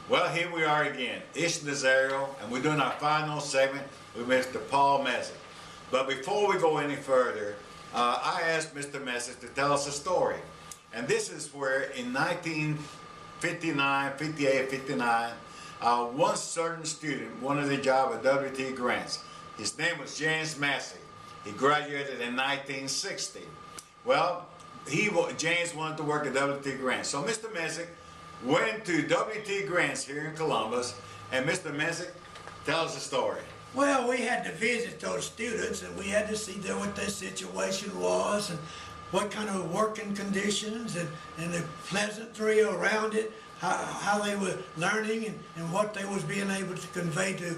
Well, here we are again. It's Nazario, and we're doing our final segment with Mr. Paul Mezick. But before we go any further, I asked Mr. Mezick to tell us a story. And this is where in 1959, 58, 59, one certain student wanted a job at W.T. Grant's. His name was James Mezick. He graduated in 1960. Well, James wanted to work at W.T. Grant. So Mr. Mezick went to W.T. Grant's here in Columbus, and Mr. Mezick, tell us the story. Well, we had to visit those students, and we had to see what their situation was and what kind of working conditions and the pleasantry around it, how they were learning and what they was being able to convey to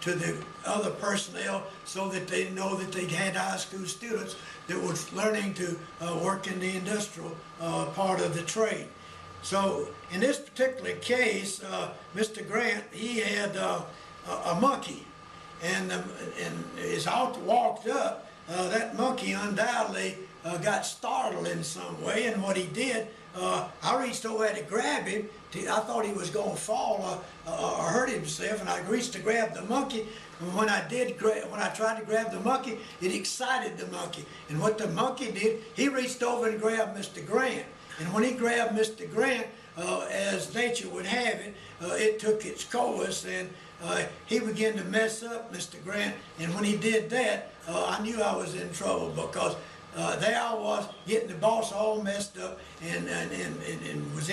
the other personnel, so that they know that they had high school students that was learning to work in the industrial part of the trade. So in this particular case, Mr. Grant, he had a monkey, and as I walked up, that monkey undoubtedly got startled in some way, and what he did, I reached over to grab him. I thought he was going to fall or hurt himself, and I reached to grab the monkey. And when I tried to grab the monkey, it excited the monkey. And what the monkey did, he reached over and grabbed Mr. Grant. And when he grabbed Mr. Grant, as nature would have it, it took its course, and he began to mess up Mr. Grant. And when he did that, I knew I was in trouble, because there I was getting the boss all messed up, and was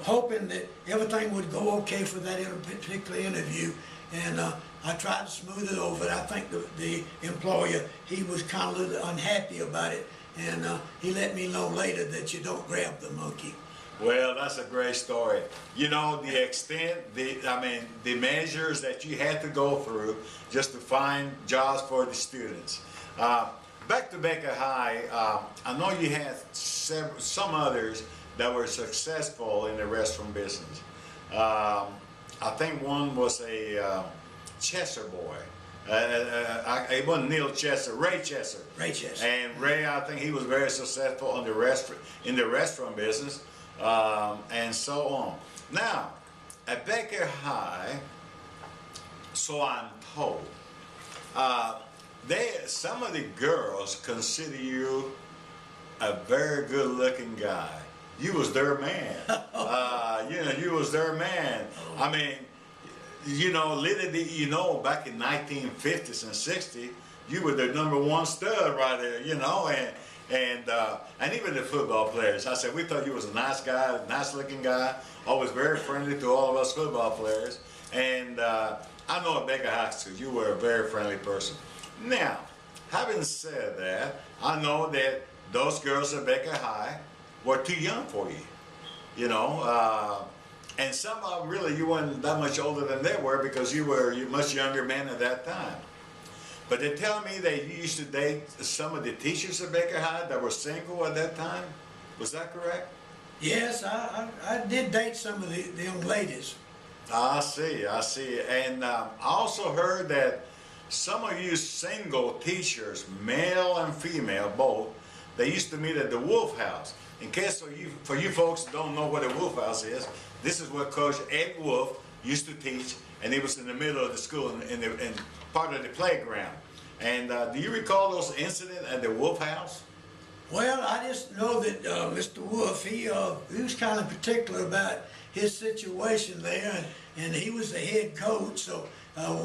hoping that everything would go okay for that particular interview. And I tried to smooth it over. I think the employer, he was kind of a little unhappy about it, and he let me know later that you don't grab the monkey. Well, that's a great story. You know, the extent, the measures that you had to go through just to find jobs for the students. Back to Baker High, I know you had some others that were successful in the restaurant business. I think one was a Chester boy. It wasn't Neil Chester, Ray Chester. Ray Chester. And Ray, I think he was very successful in the restaurant business, and so on. Now, at Baker High, so I'm told, some of the girls consider you a very good-looking guy. You was their man. You was their man. I mean, literally, back in 1950s and 60s, you were the #1 stud right there, and even the football players. I said, we thought you was a nice guy, nice-looking guy, always very friendly to all of us football players. And I know at Baker High School, you were a very friendly person. Now, having said that, I know that those girls at Baker High were too young for you, and some of them really, you weren't that much older than they were, because you were a much younger man at that time. But they tell me that you used to date some of the teachers at Baker High that were single at that time. Was that correct? Yes, I did date some of the young ladies. I see. And I also heard that some of you single teachers, male and female both, they used to meet at the Wolf House. In case for you folks who don't know what a Wolf House is, this is where Coach Ed Wolf used to teach, and he was in the middle of the school in part of the playground. And do you recall those incidents at the Wolf House? Well, I just know that Mr. Wolf, he was kind of particular about his situation there, and he was the head coach, so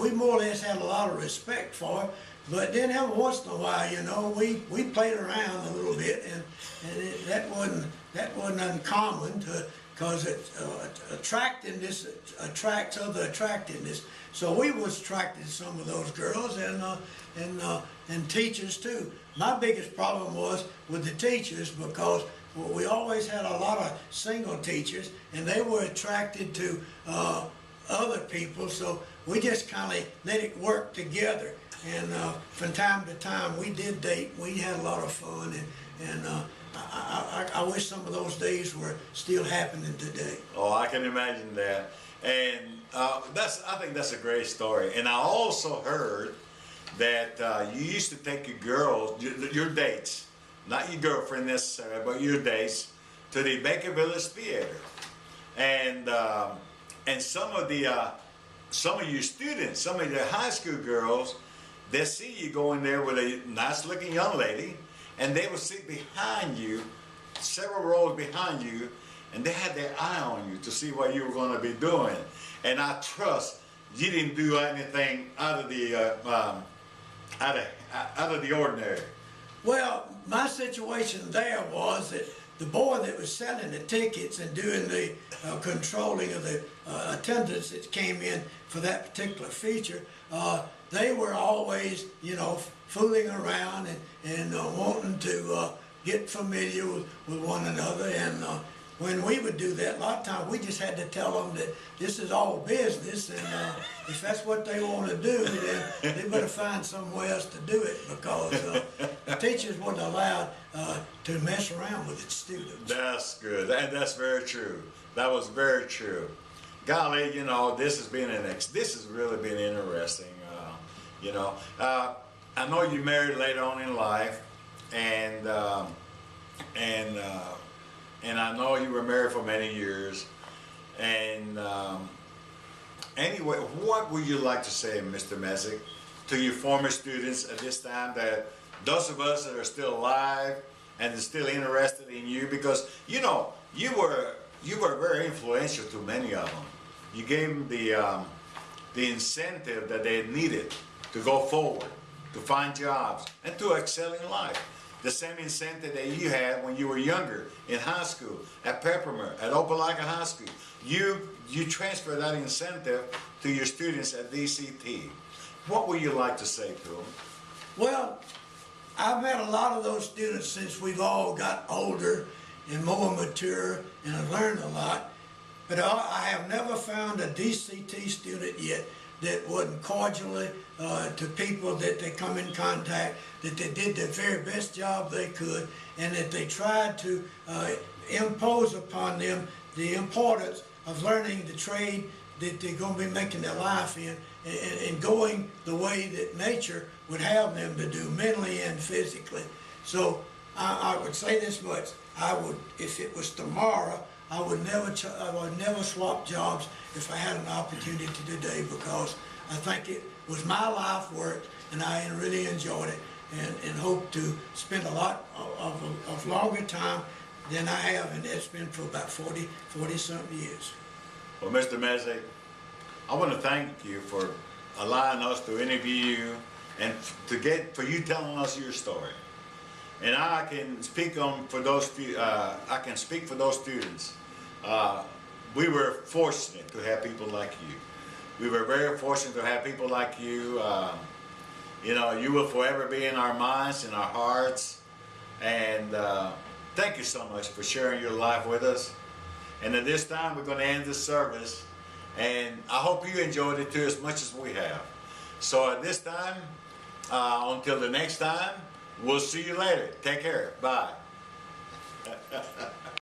we more or less had a lot of respect for him. But then every once in a while, we played around a little bit, and that wasn't uncommon, because attractiveness attracts other attractiveness. So we was attracted to some of those girls, and teachers too. My biggest problem was with the teachers, because we always had a lot of single teachers, and they were attracted to other people, so we just kind of let it work together. And from time to time, we did date. We had a lot of fun, and I wish some of those days were still happening today. Oh, I can imagine that. And I think that's a great story. And I also heard that you used to take your girls, your dates, not your girlfriend necessarily, but your dates, to the Baker Village Theater. And And some of your students, some of the high school girls, they see you going there with a nice looking young lady, and they will sit behind you, several rows behind you, and they had their eye on you to see what you were going to be doing. And I trust you didn't do anything out of the ordinary. Well, my situation there was that the boy that was selling the tickets and doing the controlling of the attendance that came in for that particular feature, they were always, you know, fooling around and wanting to get familiar with one another. And when we would do that, a lot of times we just had to tell them that this is all business, and if that's what they want to do, then they better find somewhere else to do it, because the teachers weren't allowed to mess around with the students. That's good. That's very true. That was very true. Golly, you know, this has really been interesting. You know, I know you married later on in life, and I know you were married for many years. And anyway, what would you like to say, Mr. Mezick, to your former students at this time, that those of us that are still alive and are still interested in you? Because, you know, you were very influential to many of them. You gave them the incentive that they needed to go forward, to find jobs, and to excel in life. The same incentive that you had when you were younger in high school, at Peppermint, at Opelika High School. You transfer that incentive to your students at DCT. What would you like to say to them? Well, I've had a lot of those students since we've all got older and more mature and have learned a lot. But I have never found a DCT student yet that wasn't cordially to people that they come in contact, that they did the very best job they could, and that they tried to impose upon them the importance of learning the trade that they're going to be making their life in, and going the way that nature would have them to do, mentally and physically. So I would say this much: I would, if it was tomorrow, I would never swap jobs if I had an opportunity today, because I think it was my life work, and I really enjoyed it, and hope to spend a lot of longer time than I have, and it's been for about 40-something years. Well, Mr. Mezick, I want to thank you for allowing us to interview you and for you telling us your story. And I can speak for those students. We were fortunate to have people like you. We were very fortunate to have people like you. You know, you will forever be in our minds, in our hearts. And thank you so much for sharing your life with us. And at this time, we're going to end this service. And I hope you enjoyed it too, as much as we have. So at this time, until the next time, we'll see you later. Take care. Bye.